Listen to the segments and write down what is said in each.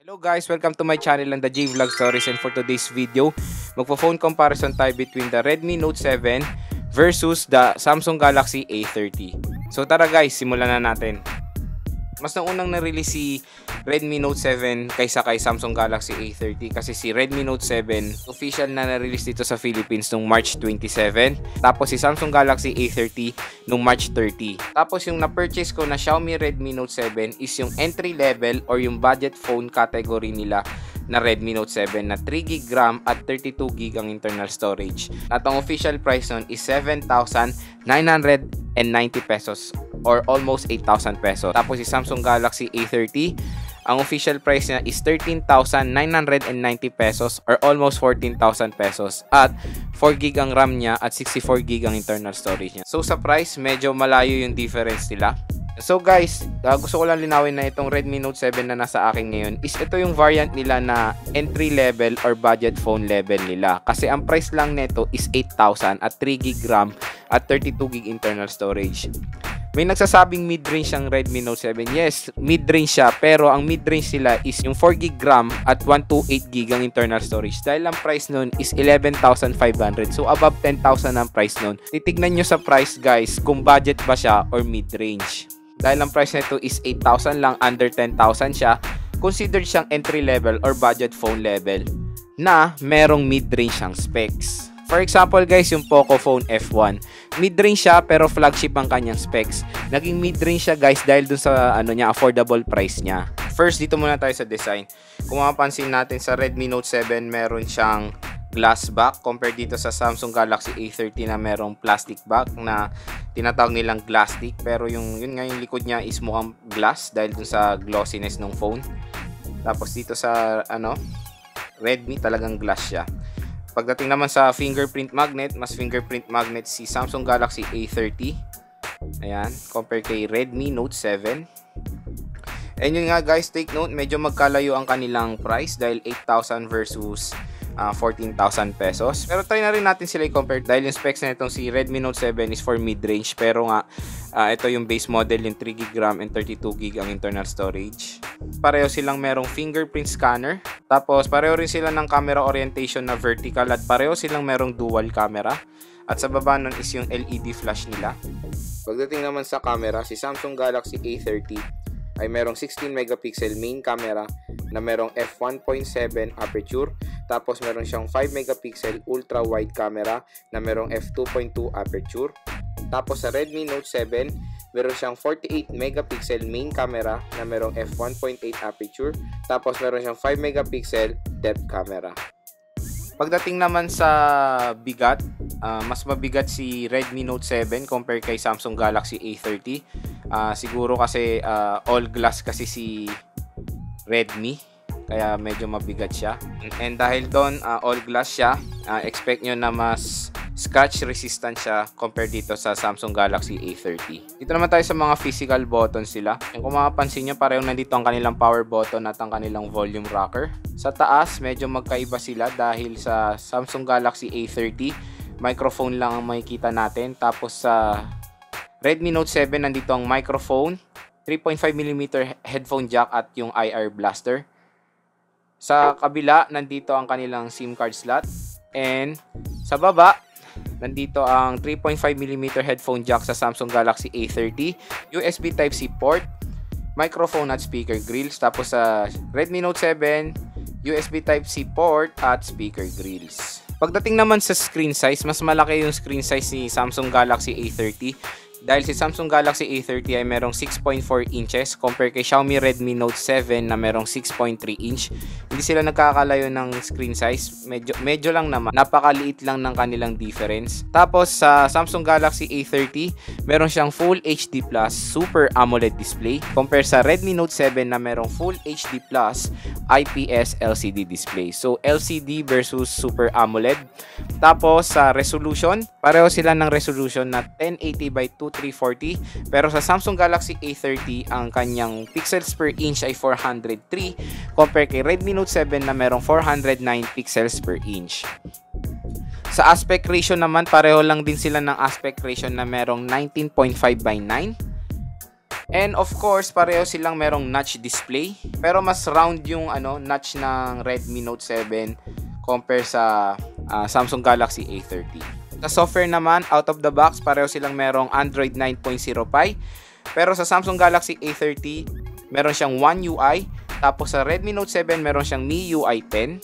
Hello guys, welcome to my channel and the J Vlog Stories, and for today's video, magpo-phone comparison tayo between the Redmi Note 7 versus the Samsung Galaxy A30. So tara guys, simulan na natin. Mas naunang na-release si Redmi Note 7 kaysa kay Samsung Galaxy A30 kasi si Redmi Note 7 official na na-release dito sa Philippines noong March 27, tapos si Samsung Galaxy A30 noong March 30. Tapos yung na-purchase ko na Xiaomi Redmi Note 7 is yung entry level or yung budget phone category nila na Redmi Note 7 na 3GB RAM at 32GB ang internal storage. At ang official price nun is 7,990 pesos or almost 8,000 pesos. Tapos si Samsung Galaxy A30, ang official price niya is 13,990 pesos or almost 14,000 pesos. At 4GB ang RAM niya at 64GB ang internal storage niya. So sa price, medyo malayo yung difference nila. So guys, gusto ko lang linawin na itong Redmi Note 7 na nasa akin ngayon is ito yung variant nila na entry level or budget phone level nila. Kasi ang price lang nito is 8,000 at 3GB RAM at 32GB internal storage. May nagsasabing mid-range ang Redmi Note 7. Yes, mid-range siya, pero ang mid-range sila is yung 4GB RAM at 128GB ang internal storage. Dahil ang price nun is 11,500. So above 10,000 ang price nun. Titignan nyo sa price guys kung budget ba siya or mid-range. Dahil ang price nito is 8,000 lang, under 10,000 siya, considered siyang entry level or budget phone level na merong mid-range siyang specs. For example guys, yung Poco Phone F1, mid-range siya pero flagship ang kanyang specs. Naging mid-range siya guys dahil dun sa affordable price niya. First, dito muna tayo sa design. Kung mapapansin natin sa Redmi Note 7, meron siyang glass back compared dito sa Samsung Galaxy A30 na merong plastic back na tinatawag nilang Glastic, pero yun nga yung likod niya is mukhang glass dahil dun sa glossiness ng phone. Tapos dito sa Redmi talagang glass siya. Pagdating naman sa fingerprint magnet, mas fingerprint magnet si Samsung Galaxy A30. Ayan, compare kay Redmi Note 7. And yun nga guys, take note, medyo magkalayo ang kanilang price dahil 8,000 versus 14,000 pesos. Pero try na rin natin sila i-compare dahil yung specs na itong si Redmi Note 7 is for mid-range. Pero nga, ito yung base model, yung 3GB RAM and 32GB ang internal storage. Pareho silang merong fingerprint scanner. Tapos pareho rin sila ng camera orientation na vertical at pareho silang merong dual camera. At sa baba nun is yung LED flash nila. Pagdating naman sa camera, si Samsung Galaxy A30 ay merong 16 megapixel main camera na merong f1.7 aperture. Tapos meron siyang 5 megapixel ultra wide camera na merong f2.2 aperture. Tapos sa Redmi Note 7, meron siyang 48 megapixel main camera na merong f1.8 aperture. Tapos meron siyang 5 megapixel depth camera. Pagdating naman sa bigat, mas mabigat si Redmi Note 7 compare kay Samsung Galaxy A30. Siguro kasi all glass kasi si Redmi, kaya medyo mabigat siya. And dahil doon all glass siya, expect nyo na mas scratch resistant siya compared dito sa Samsung Galaxy A30. Dito naman tayo sa mga physical buttons sila. Kung mapapansin nyo, pareho nandito ang kanilang power button at ang kanilang volume rocker. Sa taas, medyo magkaiba sila dahil sa Samsung Galaxy A30, microphone lang ang makikita natin. Tapos sa Redmi Note 7, nandito ang microphone, 3.5mm headphone jack at yung IR blaster. Sa kabila, nandito ang kanilang SIM card slot. And sa baba, nandito ang 3.5mm headphone jack sa Samsung Galaxy A30, USB Type-C port, microphone at speaker grills. Tapos sa Redmi Note 7, USB Type-C port at speaker grills. Pagdating naman sa screen size, mas malaki yung screen size ni Samsung Galaxy A30. Dahil si Samsung Galaxy A30 ay merong 6.4 inches compare kay Xiaomi Redmi Note 7 na merong 6.3 inch. Hindi sila nagkakalayo ng screen size. Medyo lang naman. Napakaliit lang ng kanilang difference. Tapos sa Samsung Galaxy A30, meron siyang Full HD Plus Super AMOLED display compare sa Redmi Note 7 na merong Full HD Plus IPS LCD display. So LCD versus Super AMOLED. Tapos sa resolution, pareho sila ng resolution na 1080 by 2340, pero sa Samsung Galaxy A30 ang kanyang pixels per inch ay 403 compare kay Redmi Note 7 na merong 409 pixels per inch. Sa aspect ratio naman, pareho lang din sila ng aspect ratio na merong 19.5 by 9 And of course, pareho silang merong notch display. Pero mas round yung notch ng Redmi Note 7 compare sa Samsung Galaxy A30. Sa software naman, out of the box, pareho silang merong Android 9.0 Pie. Pero sa Samsung Galaxy A30, meron siyang One UI. Tapos sa Redmi Note 7, meron siyang MIUI 10.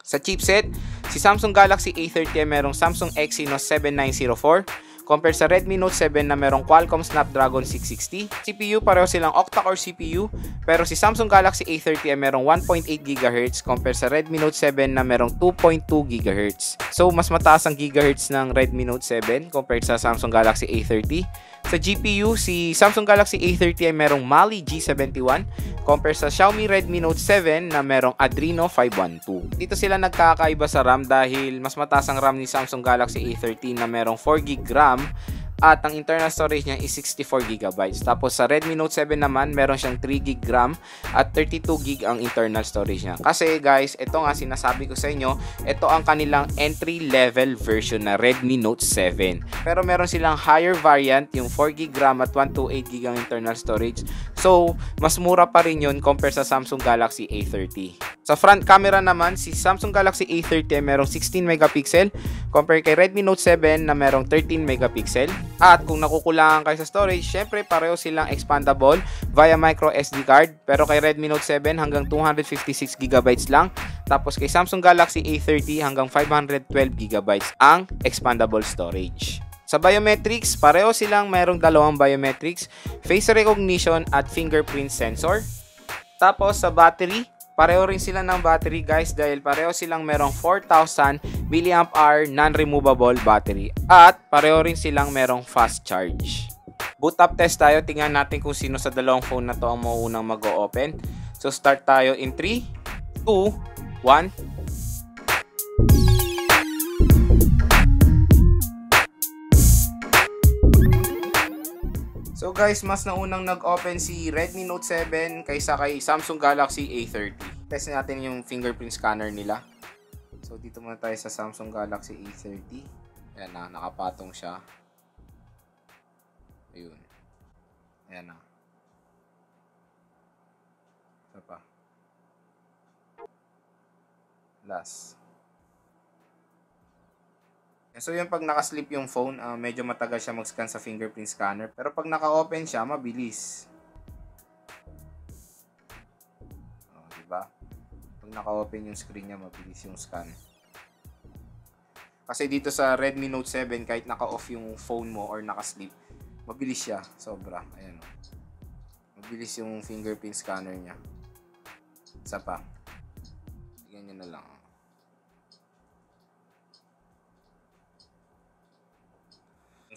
Sa chipset, si Samsung Galaxy A30 ay merong Samsung Exynos 7904 compared sa Redmi Note 7 na merong Qualcomm Snapdragon 660. CPU, pareho silang octa-core CPU, pero si Samsung Galaxy A30 ay merong 1.8 GHz compared sa Redmi Note 7 na merong 2.2 GHz. So, mas mataas ang gigahertz ng Redmi Note 7 compared sa Samsung Galaxy A30. Sa GPU, si Samsung Galaxy A30 ay merong Mali G71 compared sa Xiaomi Redmi Note 7 na merong Adreno 512. Dito sila nagkakaiba sa RAM dahil mas mataas ang RAM ni Samsung Galaxy A30 na merong 4GB RAM at ang internal storage niya is 64GB. Tapos sa Redmi Note 7 naman, meron siyang 3GB RAM at 32GB ang internal storage niya. Kasi guys, ito nga sinasabi ko sa inyo, ito ang kanilang entry level version na Redmi Note 7. Pero meron silang higher variant, yung 4GB RAM at 128GB ang internal storage. So, mas mura pa rin yun compare sa Samsung Galaxy A30. Sa front camera naman, si Samsung Galaxy A30 ay merong 16MP compare kay Redmi Note 7 na merong 13MP. At kung nakukulangan kayo sa storage, syempre pareho silang expandable via micro SD card. Pero kay Redmi Note 7 hanggang 256GB lang. Tapos kay Samsung Galaxy A30 hanggang 512GB ang expandable storage. Sa biometrics, pareho silang merong dalawang biometrics, face recognition at fingerprint sensor. Tapos sa battery, pareho rin sila ng battery guys dahil pareho silang merong 4,000 mAh non-removable battery at pareho rin silang merong fast charge. Boot up test tayo, tingnan natin kung sino sa dalawang phone na to ang mauunang mag-o-open. So start tayo in 3, 2, 1. So guys, mas naunang nag-open si Redmi Note 7 kaysa kay Samsung Galaxy A30. Test natin yung fingerprint scanner nila. So dito muna tayo sa Samsung Galaxy A30. Ayan na, nakapatong siya. Ayun. Ayan na. Isa pa. Last. So yung pag nakaslip yung phone, medyo matagal siya mag-scan sa fingerprint scanner. Pero pag naka-open siya, mabilis. Diba? Pag naka-open yung screen niya, mabilis yung scan. Kasi dito sa Redmi Note 7, kahit naka-off yung phone mo or naka-sleep, mabilis siya. Sobra. Ayan. Mabilis yung fingerprint scanner niya. Isa pa. Tignan nyo na lang.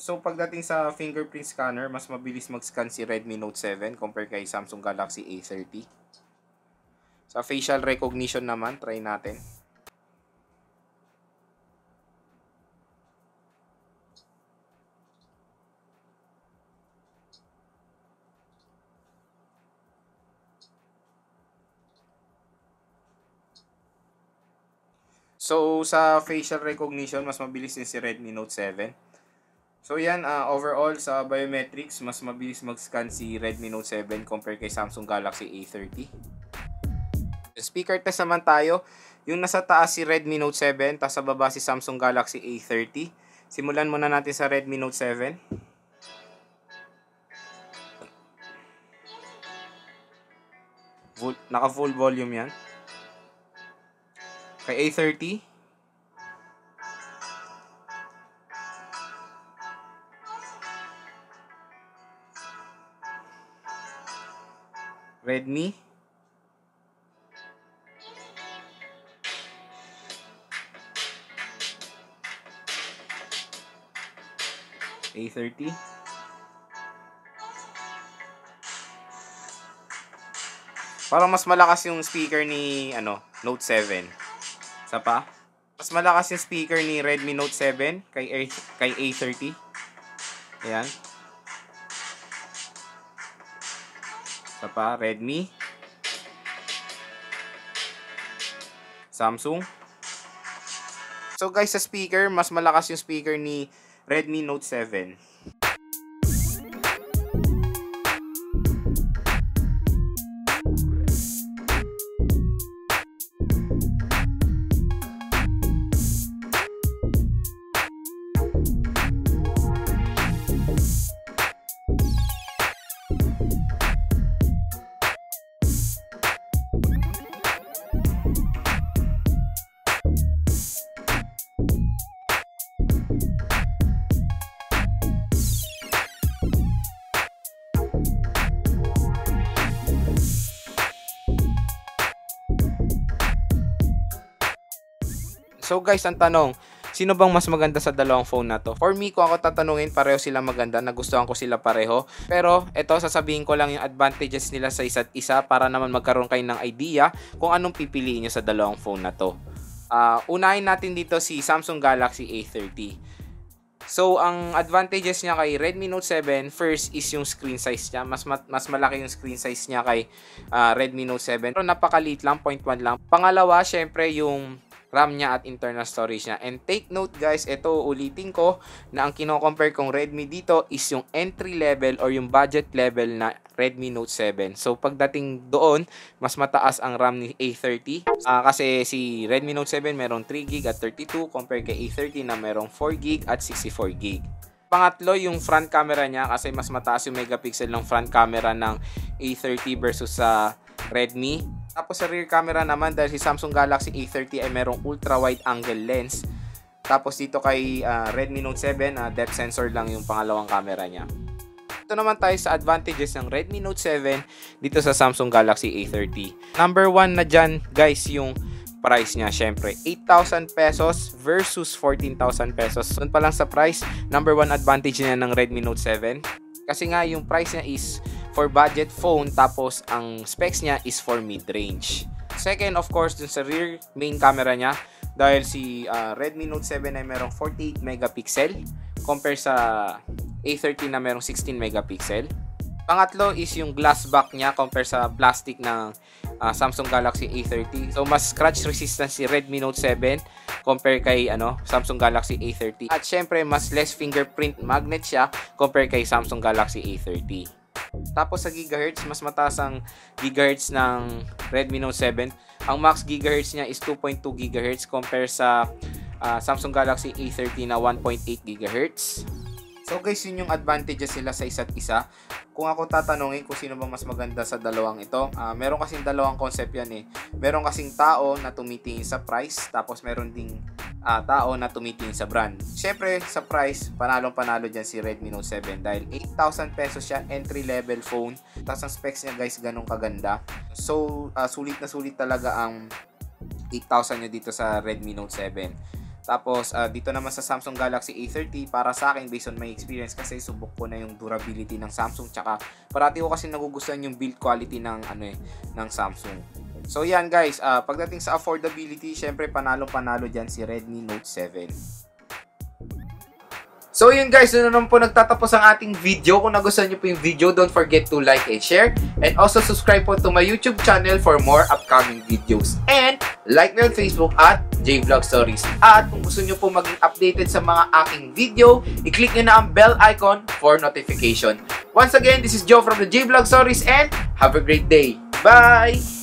So pagdating sa fingerprint scanner, mas mabilis mag-scan si Redmi Note 7 compare kay Samsung Galaxy A30. Sa facial recognition naman, try natin. So sa facial recognition, mas mabilis din si Redmi Note 7. So yan, overall sa biometrics, mas mabilis mag-scan si Redmi Note 7 compare kay Samsung Galaxy A30. Speaker test naman tayo. Yung nasa taas si Redmi Note 7, tapos sa baba si Samsung Galaxy A30. Simulan muna natin sa Redmi Note 7. Naka full volume yan. Kay A30. Redmi. A30. Parang mas malakas yung speaker ni Note 7. Isa pa. Mas malakas yung speaker ni Redmi Note 7 kay A30. Ayan. Isa pa, Redmi. Samsung. So guys, sa speaker, mas malakas yung speaker ni Redmi Note 7. So guys, ang tanong, sino bang mas maganda sa dalawang phone na to? For me, kung ako tatanungin, pareho sila maganda. Nagustuhan ko sila pareho. Pero ito, sasabihin ko lang yung advantages nila sa isa't isa para naman magkaroon kayo ng idea kung anong pipiliin nyo sa dalawang phone na to. Unahin natin dito si Samsung Galaxy A30. So, ang advantages niya kay Redmi Note 7, first is yung screen size niya. Mas malaki yung screen size niya kay Redmi Note 7. Pero napakaliit lang, 0.1 lang. Pangalawa, syempre yung RAM niya at internal storage niya. And take note guys, ito ulitin ko na ang kino-compare kong Redmi dito is yung entry level or yung budget level na Redmi Note 7. So pagdating doon, mas mataas ang RAM ni A30. Kasi si Redmi Note 7 merong 3GB at 32 compare kay A30 na merong 4GB at 64GB. Pangatlo, yung front camera niya kasi mas mataas yung megapixel ng front camera ng A30 versus sa Redmi. Tapos sa rear camera naman, dahil si Samsung Galaxy A30 ay merong ultra wide angle lens. Tapos dito kay Redmi Note 7, depth sensor lang yung pangalawang camera niya. Ito naman tayo sa advantages ng Redmi Note 7 dito sa Samsung Galaxy A30. Number 1 na dyan guys yung price niya. Syempre 8,000 pesos versus 14,000 pesos. Doon pa lang sa price, number 1 advantage niya ng Redmi Note 7. Kasi nga yung price niya is for budget phone, tapos ang specs niya is for mid-range. Second, of course, dun sa rear main camera niya, dahil si Redmi Note 7 ay merong 48 megapixel compare sa A30 na merong 16 megapixel. Pangatlo is yung glass back niya compare sa plastic ng Samsung Galaxy A30. So mas scratch resistant si Redmi Note 7 compare kay Samsung Galaxy A30. At syempre mas less fingerprint magnet siya compare kay Samsung Galaxy A30. Tapos sa gigahertz, mas mataas ang gigahertz ng Redmi Note 7. Ang max gigahertz niya is 2.2 gigahertz compare sa Samsung Galaxy A30 na 1.8 gigahertz. So guys, yun yung advantages sila sa isa't isa. Kung ako tatanungin kung sino ba mas maganda sa dalawang ito, meron kasing dalawang concept yan eh. Meron kasing tao na tumitingin sa price, tapos meron ding tao na tumitingin sa brand. Syempre sa price, panalong-panalo dyan si Redmi Note 7 dahil 8,000 pesos siya, entry level phone. Tapos ang specs niya guys, ganun kaganda. So sulit na sulit talaga ang 8,000 niya dito sa Redmi Note 7. Tapos dito naman sa Samsung Galaxy A30, para sa akin based on my experience kasi subok ko na yung durability ng Samsung, tsaka parati ko kasi nagugustuhan yung build quality ng ng Samsung. So yan guys, pagdating sa affordability, syempre panalo-panalo diyan si Redmi Note 7. So yun guys, doon naman po nagtatapos ang ating video. Kung nagustuhan niyo po yung video, don't forget to like and share. And also subscribe po to my YouTube channel for more upcoming videos. And like me on Facebook at JVlog Stories. At kung gusto niyo po maging updated sa mga aking video, i-click nyo na ang bell icon for notification. Once again, this is Joe from the JVlog Stories and have a great day. Bye!